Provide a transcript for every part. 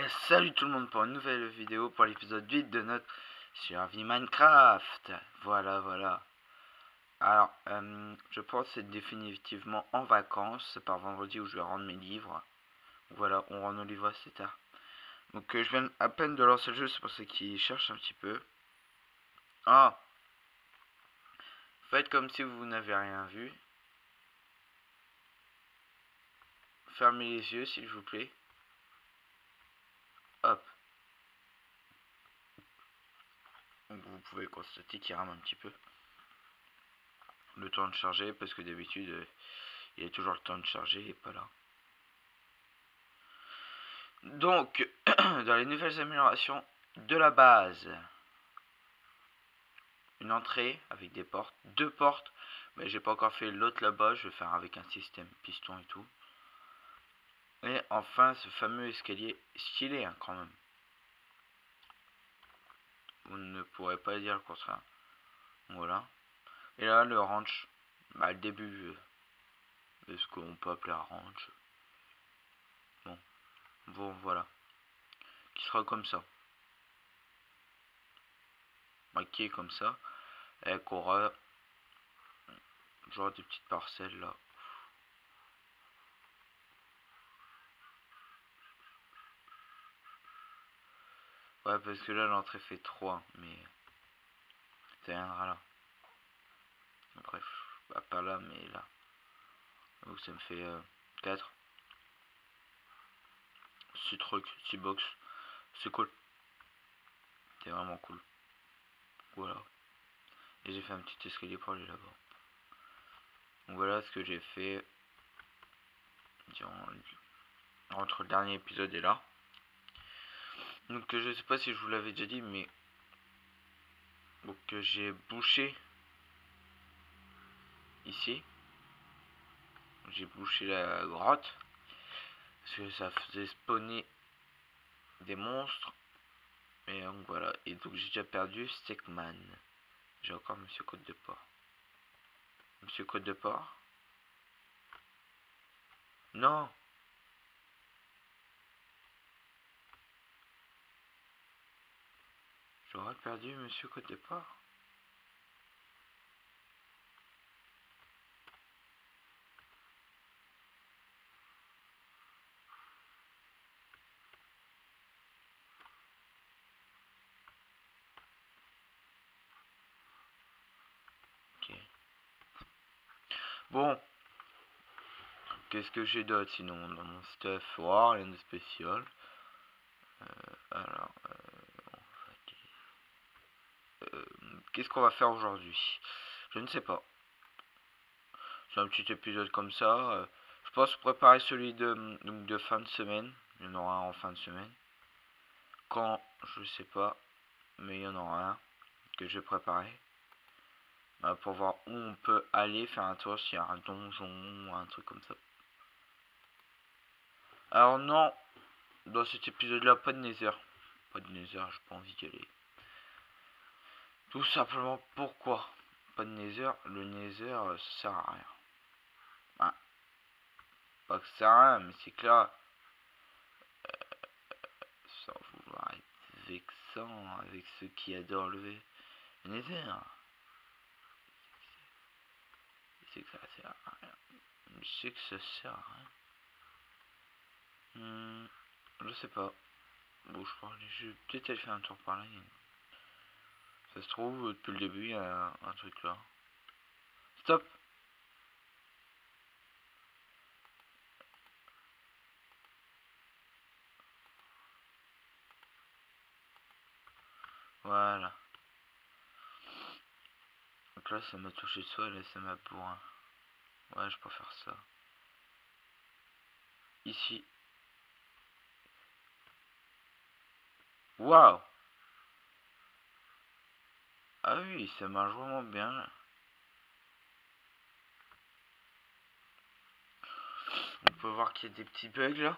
Salut tout le monde pour une nouvelle vidéo pour l'épisode 8 de notre survie Minecraft. Voilà. Alors, je pense être définitivement en vacances. C'est par vendredi où je vais rendre mes livres. Voilà, on rend nos livres assez tard. Donc je viens à peine de lancer le jeu, c'est pour ceux qui cherchent un petit peu. Ah, faites comme si vous n'avez rien vu. Fermez les yeux s'il vous plaît. Hop. Donc vous pouvez constater qu'il rame un petit peu. Le temps de charger, parce que d'habitude il y a toujours le temps de charger et pas là. Donc, dans les nouvelles améliorations de la base, une entrée avec des portes, 2 portes, mais j'ai pas encore fait l'autre là-bas, je vais faire avec un système piston et tout. Et enfin, ce fameux escalier stylé hein, quand même. Vous ne pourrez pas dire le contraire. Voilà. Et là, le ranch, le début de ce qu'on peut appeler un ranch. Bon, voilà. Qui sera comme ça. Qui est comme ça. Et qu'on aura genre des petites parcelles là. Ouais, parce que là, l'entrée fait 3, mais ça viendra là. Bref, pas là, mais là. Donc ça me fait 4. 6 trucs, 6 box. C'est cool. C'est vraiment cool. Voilà. Et j'ai fait un petit escalier pour aller là-bas. Donc voilà ce que j'ai fait. Entre le dernier épisode et là. Donc je sais pas si je vous l'avais déjà dit, mais donc j'ai bouché ici. J'ai bouché la grotte parce que ça faisait spawner des monstres. Et donc voilà. Et donc j'ai déjà perdu Steakman. J'ai encore Monsieur Côte de Porc. Monsieur Côte de Porc. Non. J'aurais perdu Monsieur Côte de Porc. Ok. Bon. Qu'est-ce que j'ai d'autre sinon dans mon stuff? Wow, rien de spécial. Alors, qu'est-ce qu'on va faire aujourd'hui? Je ne sais pas. C'est un petit épisode comme ça. Je pense préparer celui de fin de semaine. Il y en aura un en fin de semaine. Quand, je sais pas. Mais il y en aura un que je vais préparer. Pour voir où on peut aller faire un tour, s'il y a un donjon ou un truc comme ça. Alors non, dans cet épisode-là, pas de nether. Pas de nether, j'ai pas envie d'y aller. Tout simplement pourquoi pas de nether? Le nether, ça sert à rien. Ah, pas que ça sert à rien, mais c'est que là, sans vouloir être vexant avec ceux qui adorent le nether, c'est que ça sert à rien. Je sais que ça sert à rien. Je sais pas. Bon, je vais peut-être aller faire un tour par là. Ça se trouve, depuis le début, il y a un truc là. Stop! Voilà. Donc là, ça m'a touché de soi, là, ça m'a bourrin. Ouais, je peux faire ça. Ici. Waouh! Ah oui, ça marche vraiment bien. On peut voir qu'il y a des petits bugs là.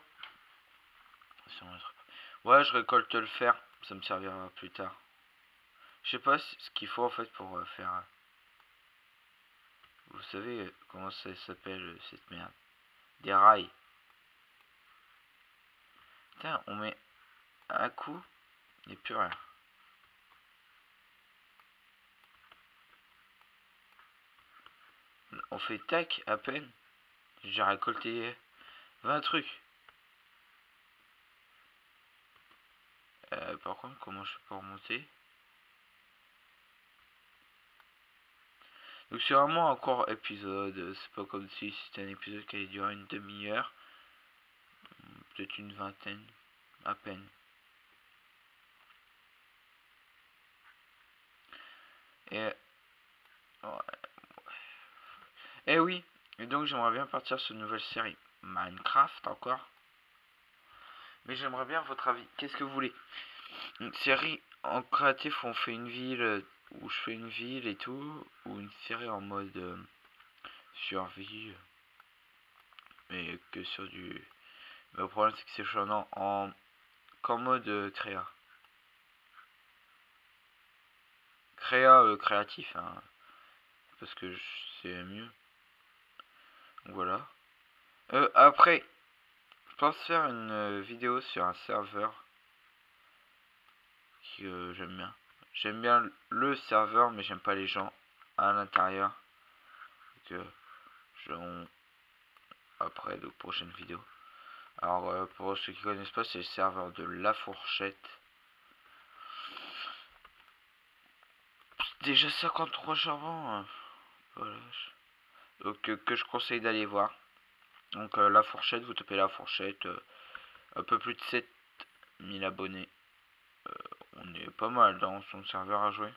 Ouais, je récolte le fer. Ça me servira plus tard. Je sais pas ce qu'il faut en fait pour faire. Vous savez comment ça s'appelle cette merde? Des rails. Tiens, on met un coup, il n'y a plus rien. On fait tac à peine. J'ai récolté 20 trucs. Par contre, comment je peux remonter? Donc c'est vraiment un court épisode. C'est pas comme si c'était un épisode qui allait durer une demi-heure. Peut-être une vingtaine. À peine. Et... ouais. Eh oui. Et donc j'aimerais bien partir sur une nouvelle série. Minecraft encore. Mais j'aimerais bien votre avis. Qu'est-ce que vous voulez? Une série en créatif où on fait une ville, où je fais une ville et tout, ou une série en mode survie, mais que sur du... Mais le problème c'est que c'est chanant qu'en mode créa. Créatif, hein, parce que c'est mieux. Donc voilà. Après, je pense faire une vidéo sur un serveur que j'aime bien. J'aime bien le serveur, mais j'aime pas les gens à l'intérieur. Que après de prochaines vidéos. Alors pour ceux qui connaissent pas, c'est le serveur de La Fourchette. Déjà 53 charbons. Voilà. Donc que je conseille d'aller voir. Donc La Fourchette, vous tapez La Fourchette. Un peu plus de 7000 abonnés. On est pas mal dans son serveur à jouer.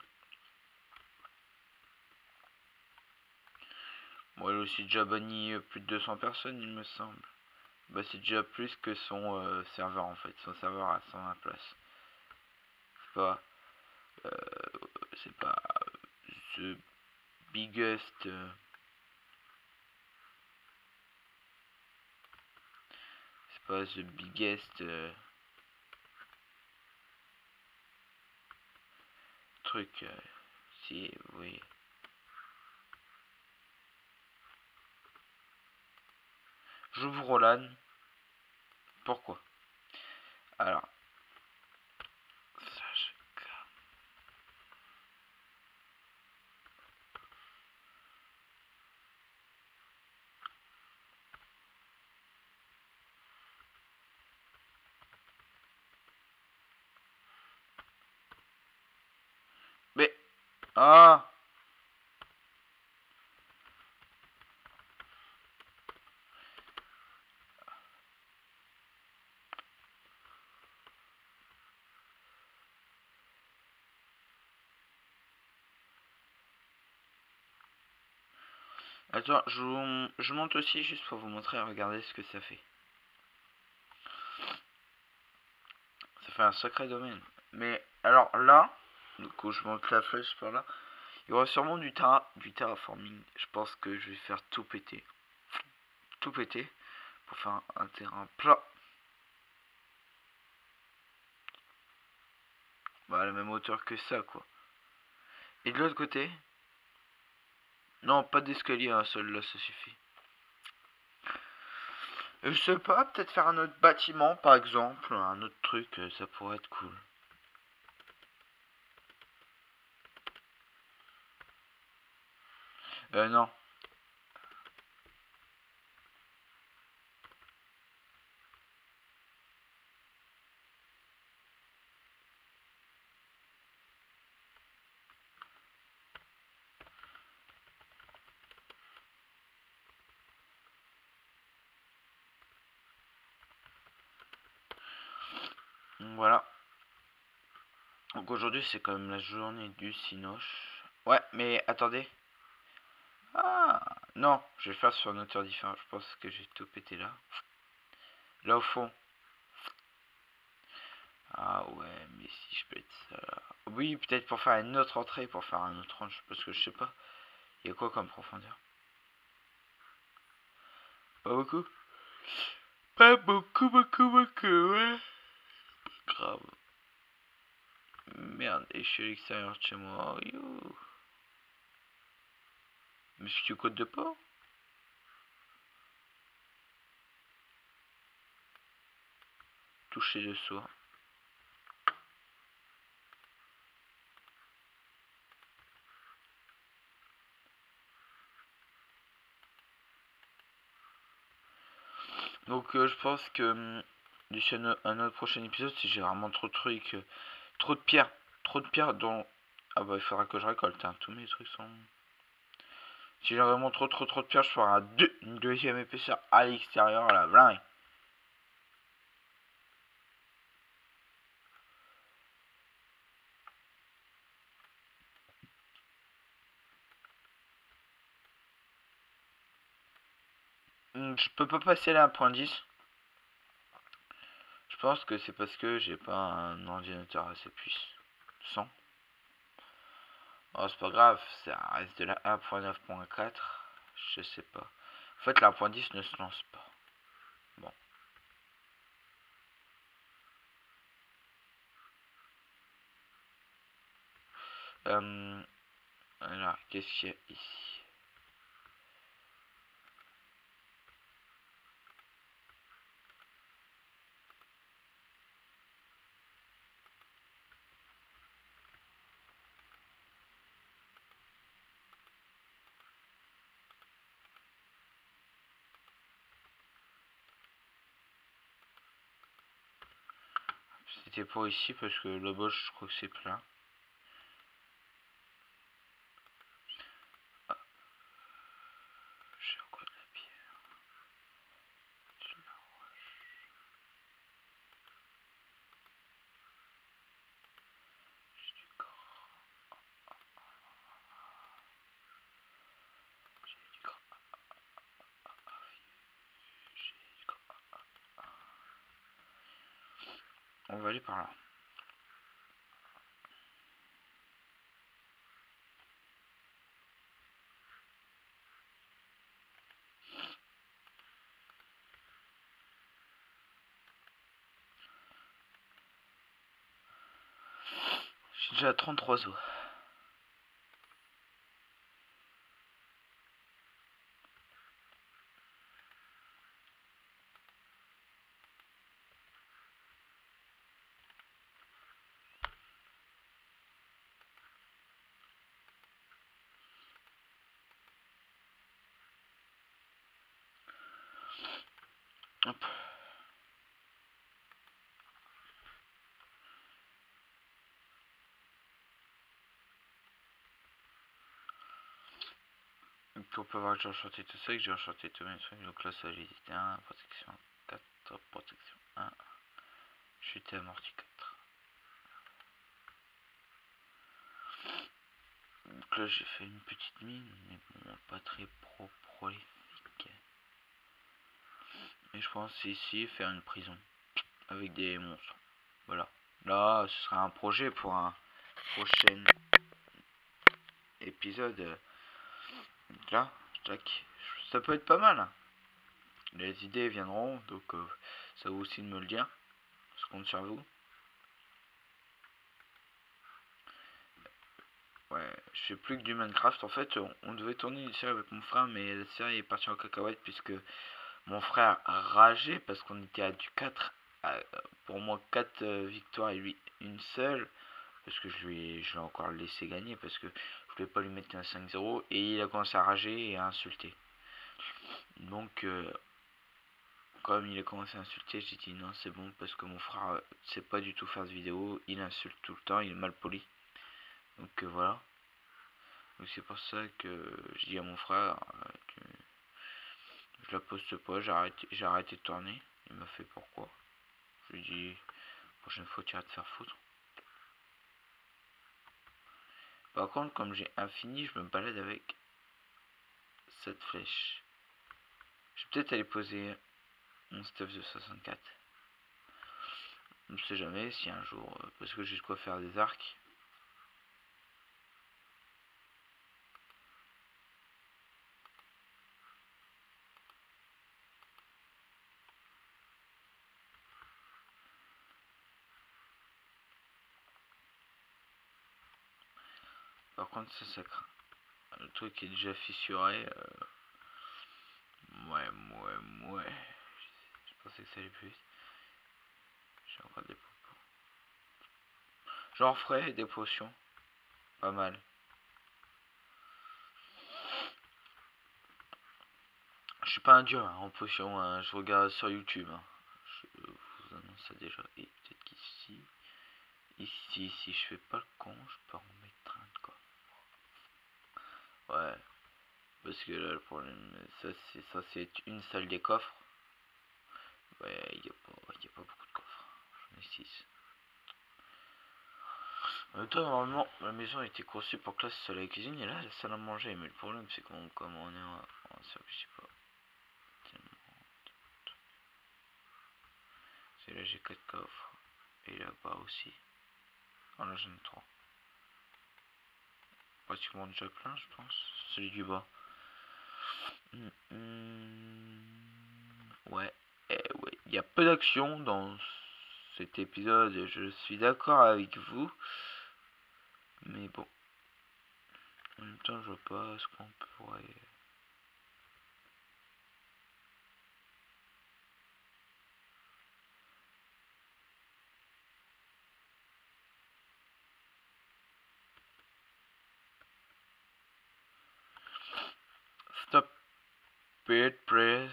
Bon, il a aussi déjà banni plus de 200 personnes, il me semble. Bah, c'est déjà plus que son serveur en fait. Son serveur a 120 places. C'est pas. Euh, c'est pas. The biggest. C'est pas the biggest. Truc. Si, oui. J'ouvre Roland. Pourquoi? Alors. Mais. Ah! Attends, je monte aussi juste pour vous montrer, regardez ce que ça fait. Ça fait un sacré domaine. Mais alors là, donc où je monte la flèche par là, il y aura sûrement du terraforming. Je pense que je vais faire tout péter. Tout péter pour faire un terrain plat. Bah, à la même hauteur que ça, quoi. Et de l'autre côté, non, pas d'escalier, un seul là, ça suffit. Je sais pas, peut-être faire un autre bâtiment, par exemple, un autre truc, ça pourrait être cool. Non. Donc voilà. Donc aujourd'hui, c'est quand même la journée du Cinoche. Ouais, mais attendez. Ah, non, je vais le faire sur un hauteur différent. Je pense que j'ai tout pété là. Là au fond. Ah ouais, mais si je pète ça là. Oui, peut-être pour faire une autre entrée, pour faire un autre range. Parce que je sais pas. Il y a quoi comme profondeur? Pas beaucoup. Pas beaucoup, ouais. Grave. Merde, et je suis à l'extérieur de chez moi. You. Mais si tu codes de pas? Toucher le soir. Donc je pense que d'ici un autre prochain épisode, si j'ai vraiment trop de trucs, trop de pierres dans... Ah bah il faudra que je récolte, hein. Tous mes trucs sont... Si j'ai vraiment trop de pierres, je ferai une deuxième épaisseur à l'extérieur, là, voilà. Je peux pas passer là à 1.10. Je pense que c'est parce que j'ai pas un ordinateur assez puissant. Oh, c'est pas grave, ça reste de la 1.9.4. Je sais pas. En fait, la 1.10 ne se lance pas. Bon. Alors, qu'est-ce qu'il y a ici? C'était pour ici parce que là-bas, je crois que c'est plein. Ah, j'ai encore de la pierre. De la roche. J'ai du corps. J'ai du corps. J'ai du corps. On va aller par là. J'ai déjà 33 os. Hop. Pour pas voir que j'ai enchanté tout ça, que j'ai enchanté tous mes trucs. Donc là, ça agilité 1, protection 4, protection 1, chute et amorti 4. Donc là, j'ai fait une petite mine, mais bon, pas très prolifique. Et je pense ici faire une prison avec des monstres. Voilà. Là, ce sera un projet pour un prochain épisode. Donc là, tac. Ça peut être pas mal. Les idées viendront, donc ça vaut aussi de me le dire. Je compte sur vous. Ouais, je fais plus que du Minecraft. En fait, on devait tourner une série avec mon frère, mais la série est partie en cacahuète puisque mon frère a ragé parce qu'on était à du 4. Pour moi, 4 victoires et lui une seule. Parce que je l'ai encore laissé gagner parce que je voulais pas lui mettre un 5-0. Et il a commencé à rager et à insulter. Donc, comme il a commencé à insulter, j'ai dit non, c'est bon parce que mon frère sait pas du tout faire de vidéo. Il insulte tout le temps, il est mal poli. Donc voilà. Donc c'est pour ça que je dis à mon frère que je la poste pas, j'ai arrêté de tourner. Il m'a fait pourquoi. Je lui dis prochaine fois tu vas te faire foutre. Par contre comme j'ai infini, je me balade avec cette flèche. Je vais peut-être aller poser mon stuff de 64. On ne sait jamais si un jour, parce que j'ai de quoi faire des arcs. Par contre ça craint. Le truc est déjà fissuré. Ouais. Je pensais que ça allait plus vite. J'ai encore des potions. J'en ferai des potions. Pas mal. Je suis pas un dieu hein, en potion, hein, je regarde sur YouTube. Hein. Je vous annonce ça déjà. Et peut-être qu'ici, si je fais pas le con, je peux en mettre un quoi. Ouais, parce que là le problème, ça c'est censé être une salle des coffres. Ouais, il y a pas beaucoup de coffres. J'en ai 6. En même temps, normalement, la maison a été conçue pour que là ce soit la cuisine et là la salle à manger. Mais le problème, c'est qu'on, comme on est en service, je sais pas. C'est là, j'ai 4 coffres. Et là-bas aussi. Oh là, j'en ai 3. Pratiquement déjà plein, je pense. Celui du bas. Ouais. Ouais. Il y a peu d'action dans cet épisode. Je suis d'accord avec vous. Mais bon. En même temps, je vois pas ce qu'on pourrait. Stop it, please.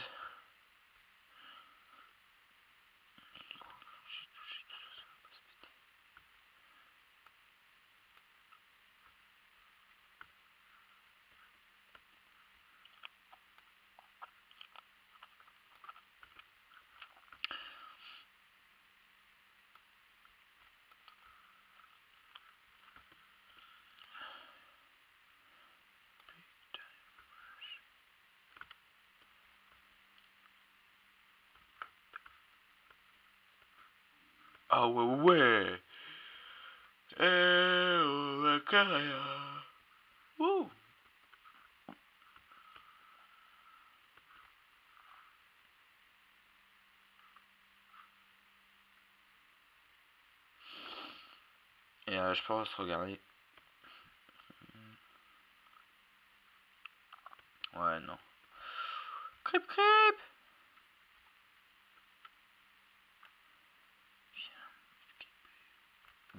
Ah ouais, ouais. Oh, la carrière. Ouh. Et je pense regarder. Ouais, non. Crip, crip.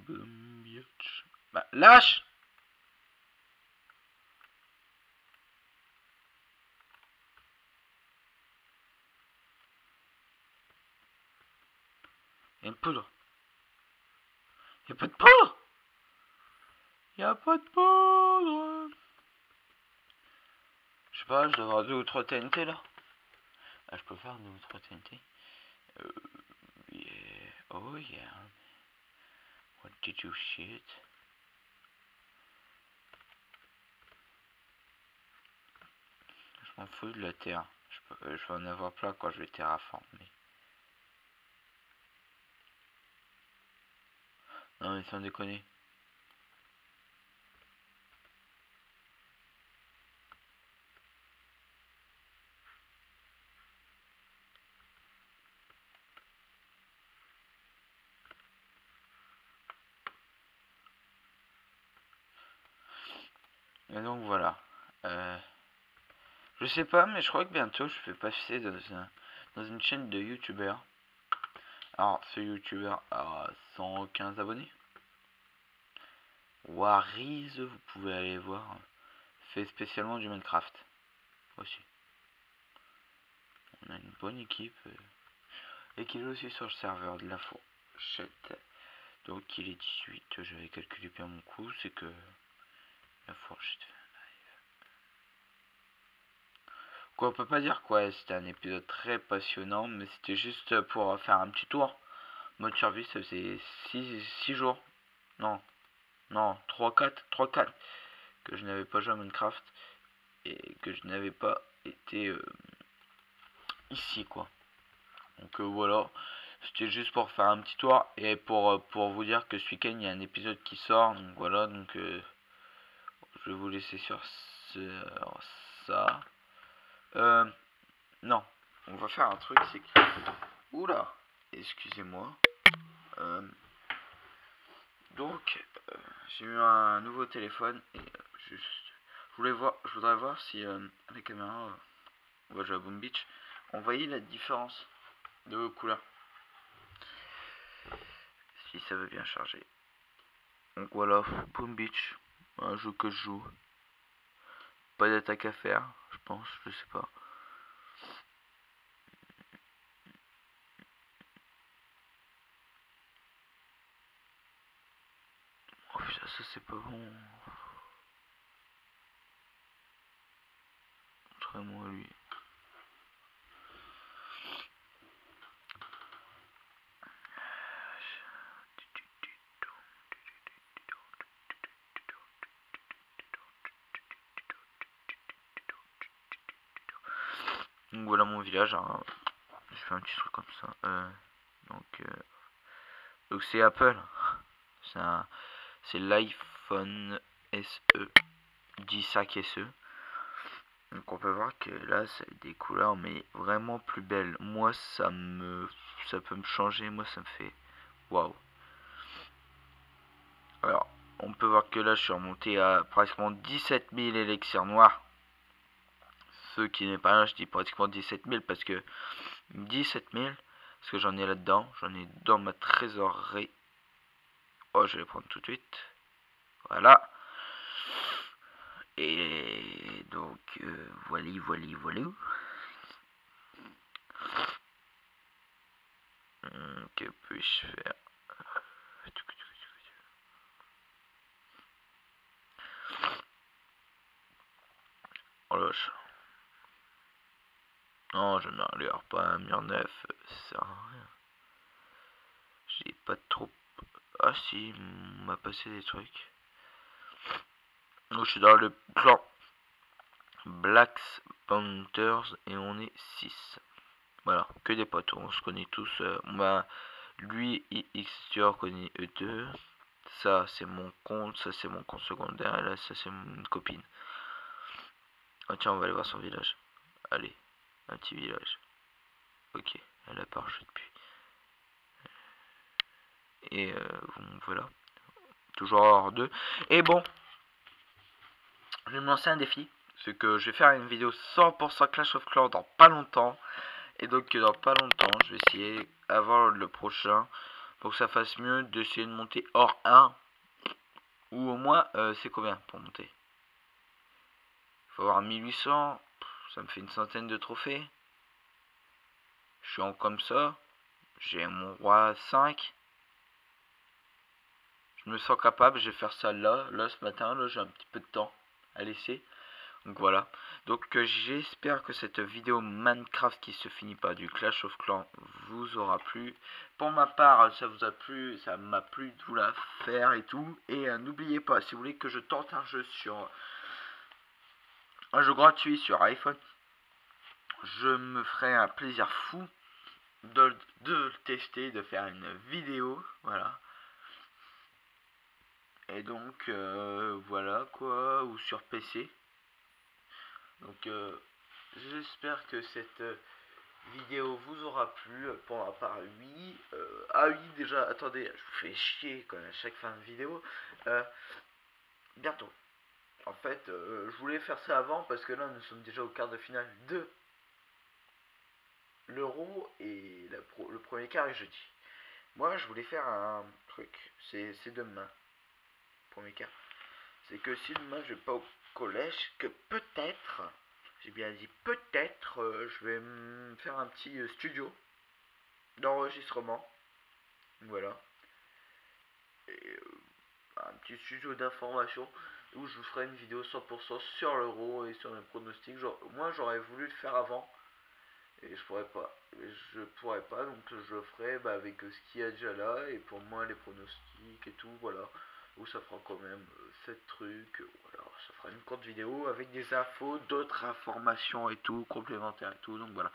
Boum, biatch. Bah, lâche. Y'a une poudre. Y'a pas de poudre. Y'a pas de poudre. Je sais pas, je dois avoir 2 ou 3 TNT là. Ah, je peux faire 2 ou 3 TNT. Yeah. Oh yeah. What did you shit? Je m'en fous de la terre. Je vais en avoir plein quand je vais terraformer. Non mais sans déconner. Et donc voilà. Je sais pas, mais je crois que bientôt je vais passer dans une chaîne de youtubeurs. Alors, ce youtubeur a 115 abonnés. Wariz, vous pouvez aller voir. Fait spécialement du Minecraft. Aussi. On a une bonne équipe. Et qui est aussi sur le serveur de la fourchette. Donc il est 18. J'avais calculé bien mon coup. C'est que la fourchette. Quoi, on peut pas dire quoi, c'était un épisode très passionnant, mais c'était juste pour faire un petit tour. Mode survie, ça faisait 6 jours. Non, non, 3 4 que je n'avais pas joué à Minecraft et que je n'avais pas été ici, quoi. Donc voilà, c'était juste pour faire un petit tour et pour vous dire que ce week-end il y a un épisode qui sort. Donc voilà, donc je vais vous laisser sur ça. Non, on va faire un truc, c'est que... Oula, excusez-moi. Donc, j'ai eu un nouveau téléphone et je voudrais voir si la caméra, on va jouer à Boom Beach, on voyait la différence de couleurs. Si ça veut bien charger. Donc voilà, Boom Beach, un jeu que je joue. Pas d'attaque à faire, je pense, je sais pas. ça c'est pas bon. Montrez-moi lui. Donc voilà mon village, hein. Je fais un petit truc comme ça. Donc c'est Apple. C'est l'iPhone SE 10 SE. Donc on peut voir que là c'est des couleurs mais vraiment plus belles. Moi ça peut me changer, moi ça me fait waouh. Alors on peut voir que là je suis remonté à pratiquement 17 000 élixirs noirs. Ce qui n'est pas rien, je dis pratiquement 17 000 parce que 17 000, parce que j'en ai là-dedans, j'en ai dans ma trésorerie. Oh, je vais les prendre tout de suite. Voilà. Et donc, voilà. Que puis-je faire? Oh là, non, je n'arrive pas à 1,9 $, ça sert à rien. J'ai pas trop. Ah si, on m'a passé des trucs. Donc je suis dans le clan Black Panthers et on est 6. Voilà, que des potes, on se connaît tous. Lui, XTR connaît eux deux. Ça, c'est mon compte, ça c'est mon compte secondaire, et là, ça c'est une copine. Oh tiens, on va aller voir son village. Allez, un petit village. Ok, elle a pas rejeté depuis. Et bon, voilà. Toujours hors 2. Et bon, je vais me lancer un défi. C'est que je vais faire une vidéo 100% Clash of Clans dans pas longtemps. Et donc dans pas longtemps, je vais essayer, avant le prochain, pour que ça fasse mieux, d'essayer de monter hors 1. Ou au moins, c'est combien pour monter? Il faut avoir 1800. Ça me fait une centaine de trophées. Je suis en comme ça. J'ai mon roi 5. Je me sens capable, je vais faire ça là ce matin, là j'ai un petit peu de temps à laisser. Donc voilà. Donc j'espère que cette vidéo Minecraft qui se finit pas du Clash of Clans vous aura plu. Pour ma part, ça vous a plu, ça m'a plu de vous la faire et tout. Et n'oubliez pas, si vous voulez que je tente un jeu gratuit sur iPhone, je me ferai un plaisir fou de le tester, de faire une vidéo, voilà. Et donc voilà quoi, ou sur PC. Donc j'espère que cette vidéo vous aura plu. Pour ma part, oui. Ah oui, déjà, attendez, je vous fais chier quand même à chaque fin de vidéo. Bientôt. En fait, je voulais faire ça avant parce que là, nous sommes déjà au quart de finale de l'Euro et le premier quart est jeudi. Moi, je voulais faire un truc. C'est demain. Premier quart. C'est que si demain je vais pas au collège, que peut-être, j'ai bien dit peut-être, je vais me faire un petit studio d'enregistrement. Voilà. Et un petit studio d'information où je vous ferai une vidéo 100% sur l'Euro et sur mes pronostics. Moi j'aurais voulu le faire avant et je pourrais pas. Donc je le ferai avec ce qu'il y a déjà là et pour moi les pronostics et tout, voilà. Où ça fera quand même 7 trucs, voilà, ça fera une courte vidéo avec des infos, d'autres informations et tout, complémentaires et tout, donc voilà.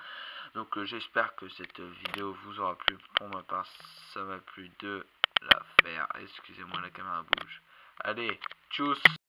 Donc j'espère que cette vidéo vous aura plu. Pour ma part, ça m'a plu de la faire. Excusez-moi, la caméra bouge. Allez, tchuss!